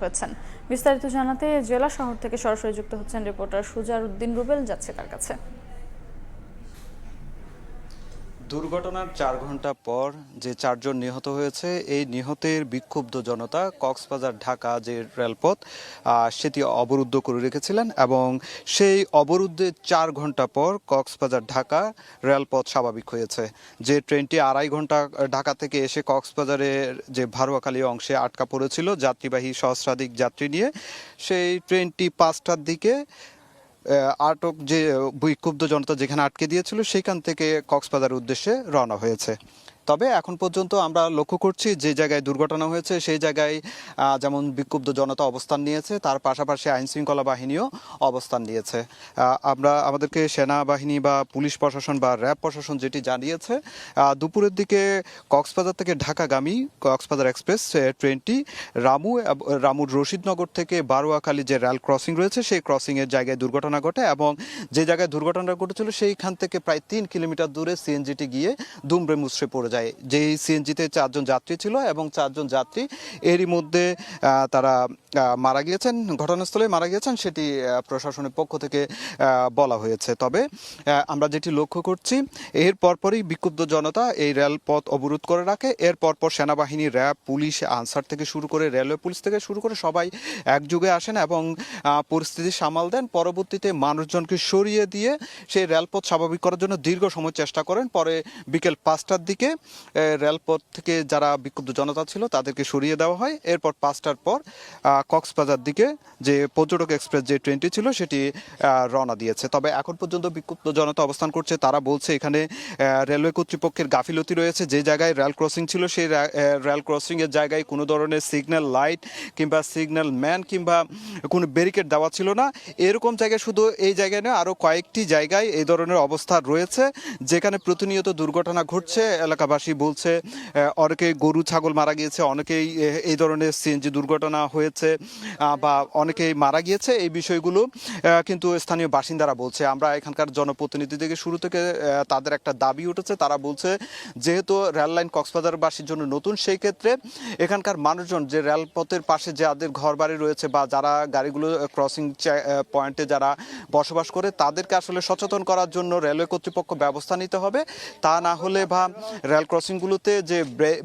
হয়েছেন। বিস্তারিত জানাতে জেলা শহর থেকে সরাসরি যুক্ত হচ্ছেন রিপোর্টার সুজার উদ্দিন রুবেল, যাচ্ছে তার কাছে। দুর্ঘটনার 4 ঘন্টা পর যে 4 জন নিহত হয়েছে, এই নিহতের বিক্ষুব্ধ জনতা কক্সবাজার ঢাকা যে রেলপথ সেটি অবরুদ্ধ করে রেখেছিলেন এবং সেই অবরুদ্ধের 4 ঘন্টা পর কক্সবাজার ঢাকা রেলপথ স্বাভাবিক হয়েছে। যে ট্রেনটি 2.5 ঘন্টা ঢাকা থেকে এসে কক্সবাজারের যে ভারুয়াখালী অংশে আটকা পড়েছিল যাত্রীবাহী সহস্রাধিক যাত্রী নিয়ে, সেই ট্রেনটি 5টার দিকে আটক যে বিক্ষুব্ধ জনতা যেখানে আটকে দিয়েছিল সেখান থেকে কক্সবাজারের উদ্দেশ্যে রওনা হয়েছে। তবে এখন পর্যন্ত আমরা লক্ষ্য করছি যে জায়গায় দুর্ঘটনা হয়েছে সেই জায়গায় যেমন বিক্ষুব্ধ জনতা অবস্থান নিয়েছে, তার পাশাপাশি আইনশৃঙ্খলা বাহিনীও অবস্থান নিয়েছে। আমরা আমাদেরকে সেনাবাহিনী বা পুলিশ প্রশাসন বা র্যাব প্রশাসন যেটি জানিয়েছে, দুপুরের দিকে কক্সবাজার থেকে ঢাকাগামী কক্সবাজার এক্সপ্রেস ট্রেনটি রামুর রশিদনগর থেকে বারোয়াখালী যে রেল ক্রসিং রয়েছে সেই ক্রসিংয়ের জায়গায় দুর্ঘটনা ঘটে এবং যে জায়গায় দুর্ঘটনাটা ঘটেছিল সেইখান থেকে প্রায় 3 কিলোমিটার দূরে সিএনজিটি গিয়ে দুমড়ে মুচড়ে পড়ে যায়। যেই সিএনজিতে 4 জন যাত্রী ছিল এবং 4 জন যাত্রী এরই মধ্যে তারা মারা গিয়েছেন, ঘটনাস্থলে মারা গিয়েছেন, সেটি প্রশাসনের পক্ষ থেকে বলা হয়েছে। তবে আমরা যেটি লক্ষ্য করছি, এর পরপরই বিক্ষুব্ধ জনতা এই রেলপথ অবরোধ করে রাখে। এর পরপর সেনাবাহিনী, র্যাব, পুলিশ, আনসার থেকে শুরু করে রেলওয়ে পুলিশ থেকে শুরু করে সবাই একযোগে আসেন এবং পরিস্থিতি সামাল দেন। পরবর্তীতে মানুষজনকে সরিয়ে দিয়ে সেই রেলপথ স্বাভাবিক করার জন্য দীর্ঘ সময় চেষ্টা করেন। পরে বিকেল 5টার দিকে রেলপথ থেকে যারা বিক্ষুব্ধ জনতা ছিল তাদেরকে সরিয়ে দেওয়া হয়। এরপর 5টার পর কক্সবাজার দিকে যে পর্যটক এক্সপ্রেস যে ট্রেনটি ছিল সেটি রওনা দিয়েছে। তবে এখন পর্যন্ত বিক্ষুব্ধ জনতা অবস্থান করছে। তারা বলছে এখানে রেলওয়ে কর্তৃপক্ষের গাফিলতি রয়েছে। যে জায়গায় রেল ক্রসিং ছিল সেই রেল ক্রসিংয়ের জায়গায় কোনো ধরনের সিগন্যাল লাইট কিংবা সিগন্যাল ম্যান কিংবা কোনো ব্যারিকেড দেওয়া ছিল না। এরকম জায়গায় শুধু এই জায়গায় নয়, আরও কয়েকটি জায়গায় এই ধরনের অবস্থা রয়েছে যেখানে প্রতিনিয়ত দুর্ঘটনা ঘটছে। এলাকাবাসী বলছে অনেকেই গরু ছাগল মারা গিয়েছে, অনেকেই এই ধরনের সিএনজি দুর্ঘটনা হয়েছে বা অনেকেই মারা গিয়েছে। এই বিষয়গুলো কিন্তু স্থানীয় বাসিন্দারা বলছে। আমরা এখানকার জনপ্রতিনিধি থেকে শুরু থেকে তাদের একটা দাবি উঠেছে। তারা বলছে যেহেতু রেল লাইন কক্সবাজারবাসীর জন্য নতুন, সেই ক্ষেত্রে এখানকার মানুষজন যে রেলপথের পাশে যাদের ঘর বাড়ি রয়েছে বা যারা গাড়িগুলো ক্রসিং পয়েন্টে যারা বসবাস করে তাদেরকে আসলে সচেতন করার জন্য রেলওয়ে কর্তৃপক্ষ ব্যবস্থা নিতে হবে। তা না হলে বা রেল ক্রসিংগুলোতে যে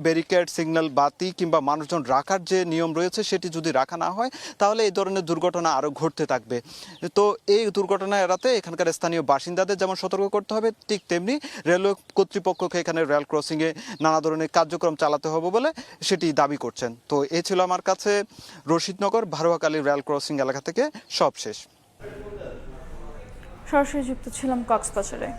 ব্যারিকেড, সিগন্যাল বাতি কিংবা মানুষজন রাখার যে নিয়ম রয়েছে সেটি যদি রাখা না হয় তাহলে এই ধরনের দুর্ঘটনা আরও ঘটতে থাকবে। তো এই দুর্ঘটনা এড়াতে এখানকার স্থানীয় বাসিন্দাদের যেমন সতর্ক করতে হবে, ঠিক তেমনি রেলওয়ে কর্তৃপক্ষকে এখানে রেল ক্রসিংয়ে নানা ধরনের কার্যক্রম চালাতে হবে বলে সেটি দাবি করছেন। তো এ ছিল আমার কাছে রশিদনগর ভারুয়াখালী রেল ক্রসিং এলাকা থেকে সব শেষ। সরাসরি যুক্ত ছিলাম কক্সবাজারে।